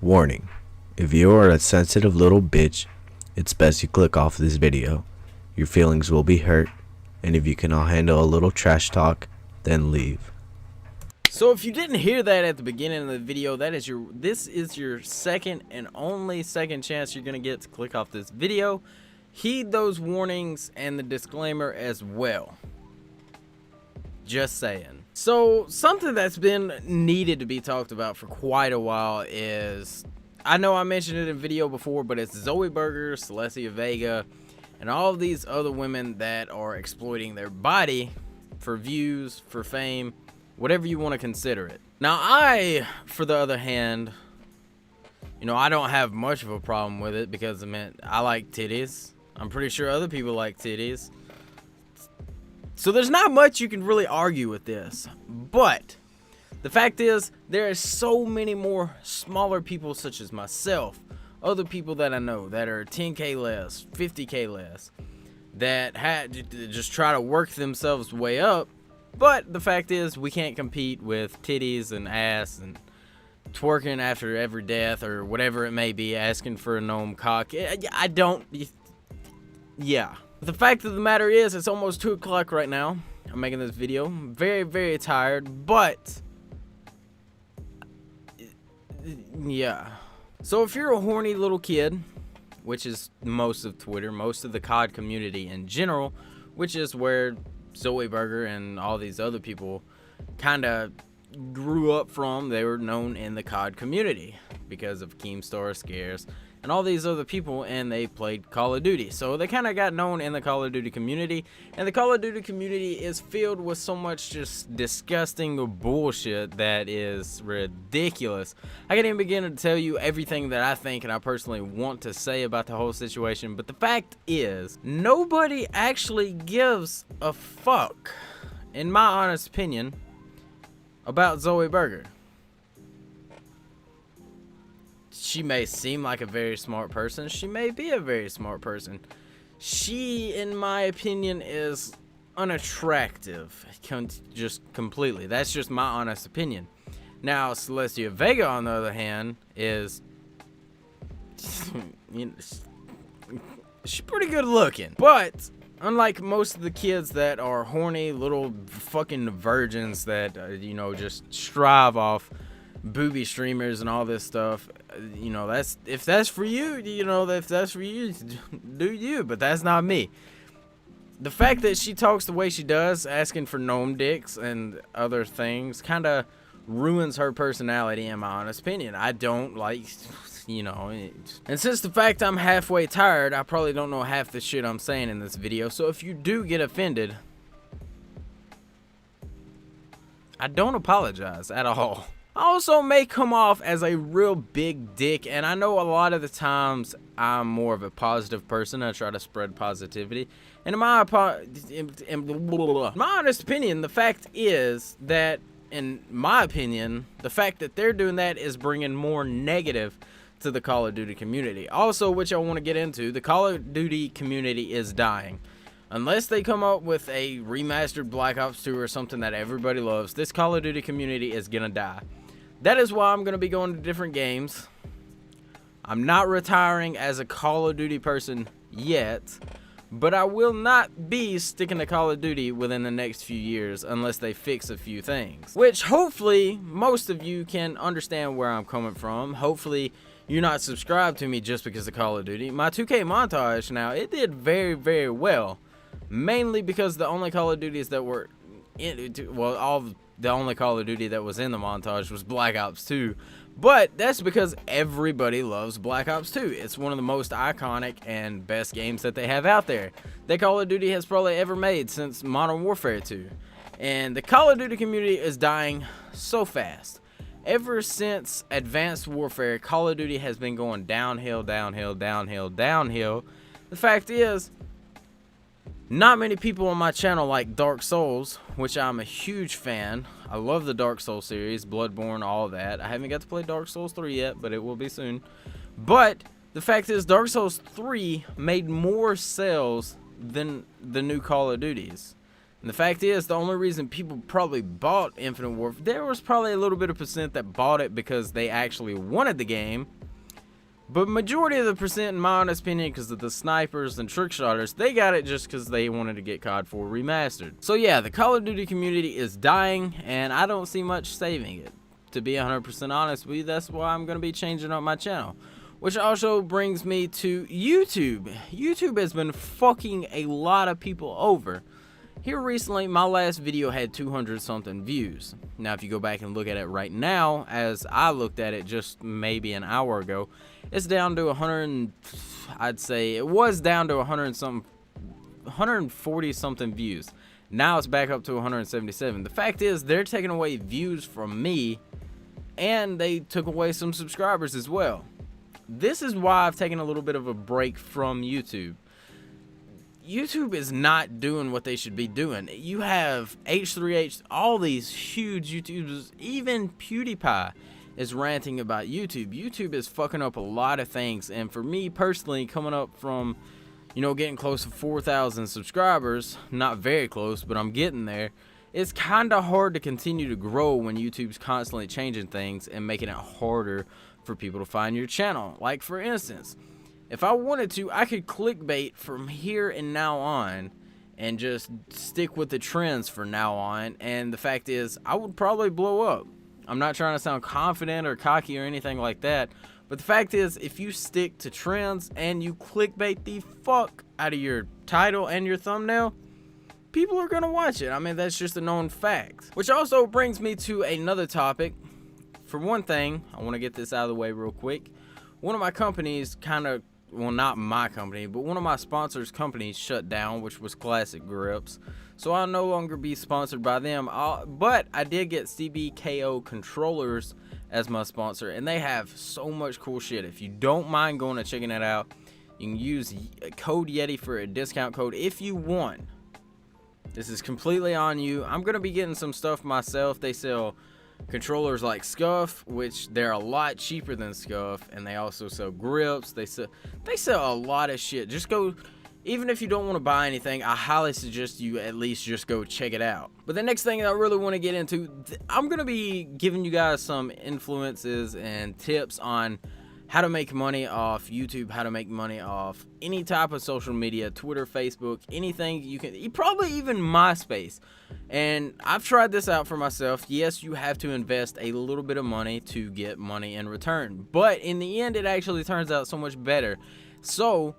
Warning, if you are a sensitive little bitch, it's best you click off this video. Your feelings will be hurt, and if you cannot handle a little trash talk, then leave. So if you didn't hear that at the beginning of the video, this is your second and only chance you're gonna get to click off this video. Heed those warnings and the disclaimer as well. Just saying. So something that's been needed to be talked about for quite a while is, I know I mentioned it in video before, but it's Zoe Berger, Celestia Vega, and all of these other women that are exploiting their body for views, for fame, whatever you want to consider it. Now I, for the other hand, I don't have much of a problem with it because I like titties. I'm pretty sure other people like titties. So there's not much you can really argue with this. But the fact is, there are so many more smaller people such as myself, other people that I know that are 10K less, 50K less, that just try to work themselves way up. But the fact is, we can't compete with titties and ass and twerking after every death or whatever it may be, asking for a gnome cock. Yeah. The fact of the matter is, it's almost 2 o'clock right now. I'm making this video. I'm very, very tired, but yeah. So if you're a horny little kid, which is most of Twitter, most of the COD community in general, which is where Zoe Berger and all these other people kind of grew up from. They were known in the COD community because of Keemstar, Scares, and all these other people, and they played Call of Duty. So they kind of got known in the Call of Duty community, and the Call of Duty community is filled with so much just disgusting bullshit that is ridiculous. I can't even begin to tell you everything that I think and I personally want to say about the whole situation, but the fact is, nobody actually gives a fuck, in my honest opinion, about Zoe Berger. She may seem like a very smart person. She may be a very smart person. She, in my opinion, is unattractive. Just completely. That's just my honest opinion. Now, Celestia Vega, on the other hand, is she's pretty good looking. But unlike most of the kids that are horny little fucking virgins that just strive off boobie streamers and all this stuff, if that's for you, if that's for you, do you, but that's not me. The fact that she talks the way she does, asking for gnome dicks and other things, kind of ruins her personality, in my honest opinion. I don't like, and since the fact I'm halfway tired, I probably don't know half the shit I'm saying in this video, so if you do get offended, I don't apologize at all. I also may come off as a real big dick, and I know a lot of the times I'm more of a positive person. I try to spread positivity, and in my honest opinion, the fact is that, in my opinion, the fact that they're doing that is bringing more negative to the Call of Duty community. Also, which I want to get into, the Call of Duty community is dying. Unless they come up with a remastered Black Ops 2 or something that everybody loves, this Call of Duty community is gonna die. That is why I'm going to be going to different games. I'm not retiring as a Call of Duty person yet, but I will not be sticking to Call of Duty within the next few years unless they fix a few things. Which hopefully most of you can understand where I'm coming from. Hopefully you're not subscribed to me just because of Call of Duty. My 2K montage now, it did very, very well. Mainly because the only Call of Duties that were the only Call of Duty that was in the montage was Black Ops 2. But that's because everybody loves Black Ops 2. It's one of the most iconic and best games that they have out there that Call of Duty has probably ever made since Modern Warfare 2. And the Call of Duty community is dying so fast. Ever since Advanced Warfare, Call of Duty has been going downhill, downhill, downhill, downhill. The fact is, not many people on my channel like Dark Souls, which I'm a huge fan. I love the Dark Souls series, Bloodborne, all that. I haven't got to play Dark Souls 3 yet, but it will be soon. But the fact is, Dark Souls 3 made more sales than the new Call of Duties. And the fact is, the only reason people probably bought Infinite Warfare, there was probably a little bit of percent that bought it because they actually wanted the game. But majority of the percent, in my honest opinion, because of the snipers and trick shotters, they got it just because they wanted to get COD 4 remastered. So yeah, the Call of Duty community is dying, and I don't see much saving it. To be 100% honest with you, that's why I'm going to be changing up my channel. Which also brings me to YouTube. YouTube has been fucking a lot of people over. Here recently, my last video had 200 something views. Now if you go back and look at it right now, as I looked at it just maybe an hour ago, it's down to 100, I'd say it was down to 140 something views. Now it's back up to 177. The fact is, they're taking away views from me, and they took away some subscribers as well. This is why I've taken a little bit of a break from YouTube. YouTube is not doing what they should be doing. You have H3H, all these huge YouTubers, even PewDiePie is ranting about YouTube. YouTube is fucking up a lot of things, and for me personally, coming up from, you know, getting close to 4,000 subscribers, not very close, but I'm getting there, it's kind of hard to continue to grow when YouTube's constantly changing things and making it harder for people to find your channel. Like for instance, if I wanted to, I could clickbait from here and now on and just stick with the trends for now on, and the fact is, I would probably blow up. I'm not trying to sound confident or cocky or anything like that, but the fact is, if you stick to trends and you clickbait the fuck out of your title and your thumbnail, people are gonna watch it. I mean, that's just a known fact. Which also brings me to another topic. For one thing, I want to get this out of the way real quick. One of my companies kind of, well, not my company, but one of my sponsors' companies shut down, which was Classic Grips. So I'll no longer be sponsored by them. But I did get CBKO Controllers as my sponsor, and they have so much cool shit. If you don't mind going and checking it out, you can use code Yeti for a discount code if you want. This is completely on you. I'm going to be getting some stuff myself. They sell controllers like Scuff, which they're a lot cheaper than Scuff, and they also sell grips. They sell a lot of shit. Just go, even if you don't want to buy anything, I highly suggest you at least just go check it out. But the next thing that I really want to get into, I'm going to be giving you guys some influences and tips on how to make money off YouTube, how to make money off any type of social media, Twitter, Facebook, anything you can, probably even MySpace. And I've tried this out for myself. Yes, you have to invest a little bit of money to get money in return, but in the end, it actually turns out so much better. So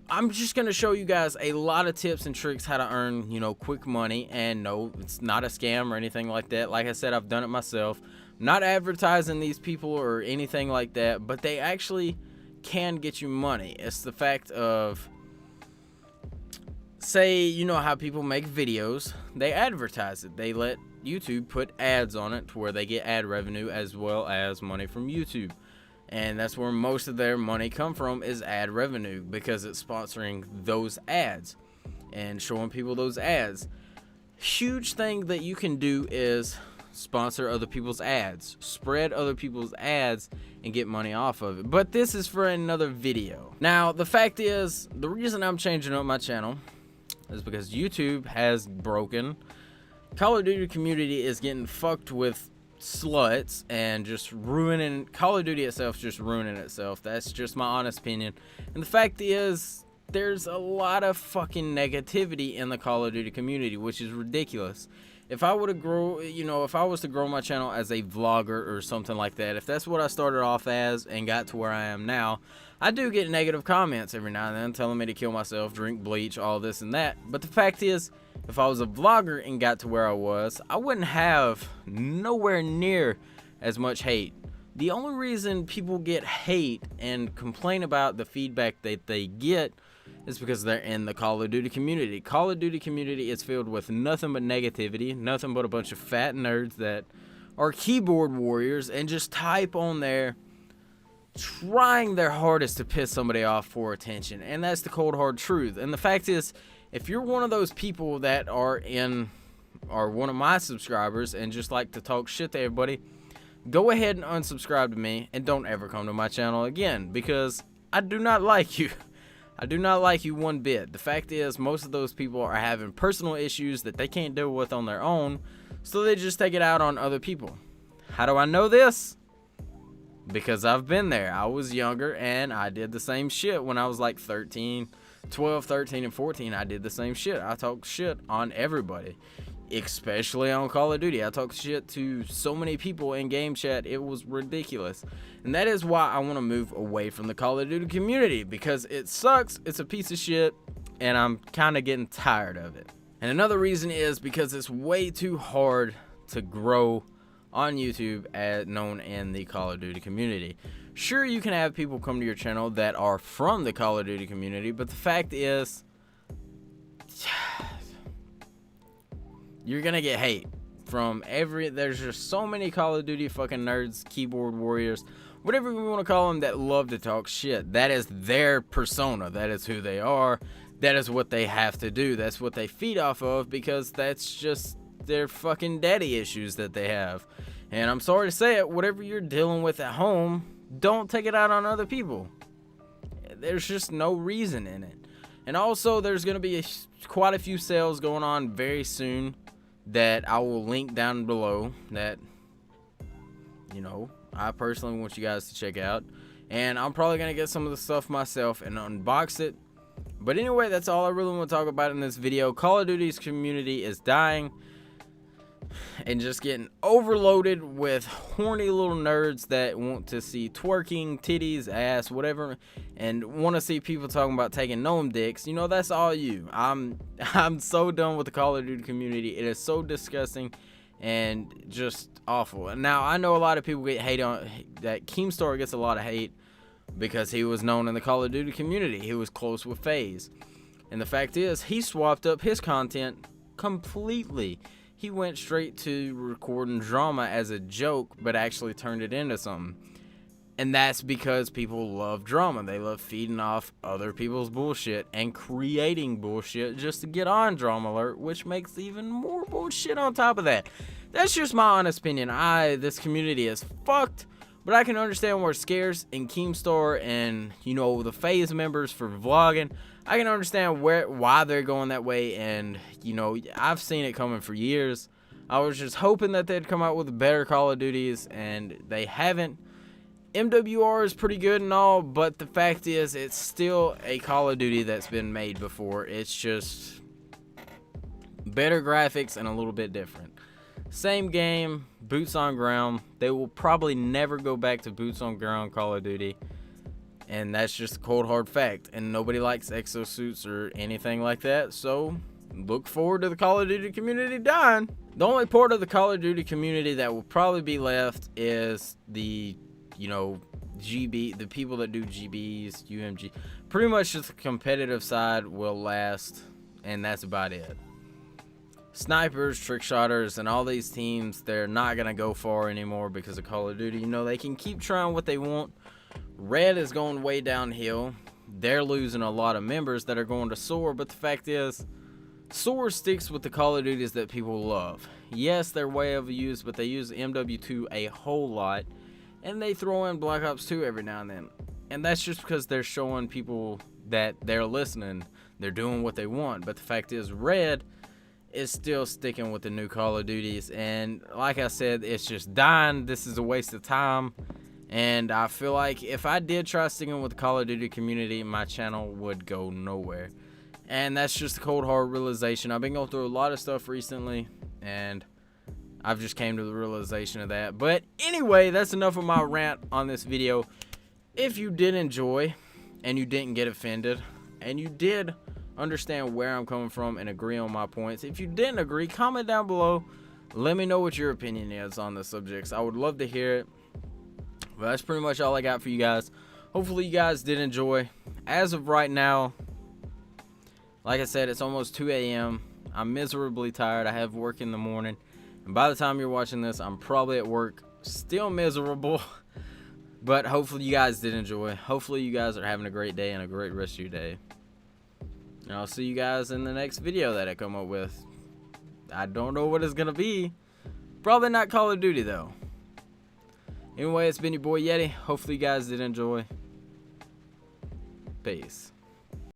I'm just going to show you guys a lot of tips and tricks how to earn, you know, quick money. And no, it's not a scam or anything like that. Like I said, I've done it myself. Not advertising these people or anything like that, but they actually can get you money. It's the fact of, say, you know how people make videos, they advertise it. They let YouTube put ads on it to where they get ad revenue as well as money from YouTube. And that's where most of their money come from, is ad revenue, because it's sponsoring those ads and showing people those ads. Huge thing that you can do is sponsor other people's ads, spread other people's ads, and get money off of it. But this is for another video. Now, the fact is, the reason I'm changing up my channel is because YouTube has broken. Call of Duty community is getting fucked with sluts and just ruining Call of Duty itself, just ruining itself. That's just my honest opinion. And the fact is, there's a lot of fucking negativity in the Call of Duty community, which is ridiculous. If I were to grow, you know, if I was to grow my channel as a vlogger or something like that, if that's what I started off as and got to where I am now, I do get negative comments every now and then telling me to kill myself, drink bleach, all this and that. But the fact is, if I was a vlogger and got to where I was, I wouldn't have nowhere near as much hate. The only reason people get hate and complain about the feedback that they get is because they're in the Call of Duty community. Call of Duty community is filled with nothing but negativity, nothing but a bunch of fat nerds that are keyboard warriors and just type on there trying their hardest to piss somebody off for attention. And that's the cold hard truth. And the fact is, if you're one of those people that are one of my subscribers and just like to talk shit to everybody, go ahead and unsubscribe to me and don't ever come to my channel again, because I do not like you. I do not like you one bit. The fact is, most of those people are having personal issues that they can't deal with on their own, so they just take it out on other people. How do I know this? Because I've been there. I was younger and I did the same shit when I was like 12, 13, and 14. I did the same shit. I talked shit on everybody, especially on Call of Duty. I talked shit to so many people in game chat, it was ridiculous. And that is why I want to move away from the Call of Duty community, because it sucks, it's a piece of shit, and I'm kind of getting tired of it. And another reason is because it's way too hard to grow on YouTube as known in the Call of Duty community. Sure, you can have people come to your channel that are from the Call of Duty community, but the fact is, you're gonna get hate from there's just so many Call of Duty fucking nerds, keyboard warriors, whatever we want to call them, that love to talk shit. That is their persona. That is who they are. That is what they have to do. That's what they feed off of, because that's just their fucking daddy issues that they have. And I'm sorry to say it, whatever you're dealing with at home, don't take it out on other people. There's just no reason in it. And also, there's going to be quite a few sales going on very soon that I will link down below that, you know, I personally want you guys to check out. And I'm probably going to get some of the stuff myself and unbox it. But anyway, that's all I really want to talk about in this video. Call of Duty's community is dying and just getting overloaded with horny little nerds that want to see twerking, titties, ass, whatever, and want to see people talking about taking gnome dicks. You know, that's all you. I'm so done with the Call of Duty community. It is so disgusting and just awful. And now I know a lot of people get hate on that. Keemstar gets a lot of hate because he was known in the Call of Duty community. He was close with FaZe, and the fact is, he swapped up his content completely. He went straight to recording drama as a joke, but actually turned it into something. And that's because people love drama. They love feeding off other people's bullshit and creating bullshit just to get on Drama Alert, which makes even more bullshit on top of that. That's just my honest opinion. This community is fucked, but I can understand where Scares and Keemstar and, you know, the FaZe members for vlogging, I can understand why they're going that way. And, you know, I've seen it coming for years. I was just hoping that they'd come out with better Call of Duties, and they haven't. MWR is pretty good and all, but the fact is, it's still a Call of Duty that's been made before. It's just better graphics and a little bit different. Same game, boots on ground. They will probably never go back to boots on ground Call of Duty. And that's just a cold hard fact. And nobody likes exosuits or anything like that. So look forward to the Call of Duty community dying. The only part of the Call of Duty community that will probably be left is the, you know, GB, the people that do GBs, UMG. Pretty much just the competitive side will last. And that's about it. Snipers, trick shotters, and all these teams, they're not going to go far anymore because of Call of Duty. You know, they can keep trying what they want. Red is going way downhill. They're losing a lot of members that are going to Soar, but the fact is, Soar sticks with the Call of Duties that people love. Yes, they're way overused, but they use MW2 a whole lot, and they throw in Black Ops 2 every now and then. And that's just because they're showing people that they're listening, they're doing what they want. But the fact is, Red is still sticking with the new Call of Duties, and like I said, it's just dying. This is a waste of time. And I feel like if I did try sticking with the Call of Duty community, my channel would go nowhere. And that's just a cold hard realization. I've been going through a lot of stuff recently, and I've just came to the realization of that. But anyway, that's enough of my rant on this video. If you did enjoy, and you didn't get offended, and you did understand where I'm coming from and agree on my points, if you didn't agree, comment down below. Let me know what your opinion is on the subjects. I would love to hear it. But that's pretty much all I got for you guys. Hopefully you guys did enjoy. As of right now, like I said, it's almost 2 a.m. I'm miserably tired. I have work in the morning. And by the time you're watching this, I'm probably at work, still miserable. But hopefully you guys did enjoy. Hopefully you guys are having a great day and a great rest of your day. And I'll see you guys in the next video that I come up with. I don't know what it's going to be. Probably not Call of Duty though. Anyway, it's been your boy Yeti. Hopefully you guys did enjoy. Peace.